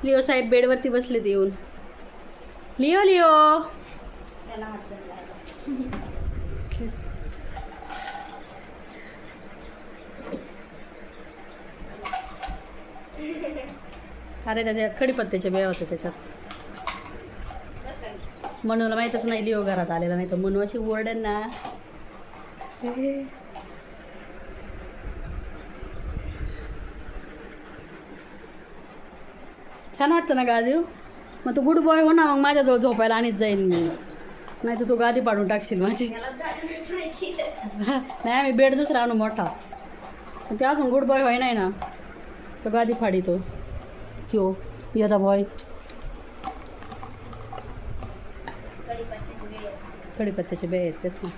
Leo साहेब बेडवरती बसलेत येऊन. लिओ लिओ अरे त्याच्या कडीपत्त्याच्या बिया होत्या त्याच्यात. मनूला माहीतच नाही लिओ घरात आलेला, नाही तर मनू अशी ओरडेल ना. छान वाटतं ना गाजू. मग तू गुड बॉय हो ना, मग माझ्याजवळ झोपायला आणत जाईल मी. नाही तर तू गादी पाडून टाकशील माझी. नाही आम्ही बेड दुसरा आणू मोठा. पण ते अजून गुड बॉय व्हाय नाही ना, तो गादी फाडितो. ह्यो याचा बॉय. कडीपत्त्याचे बे आहेत तेच ना.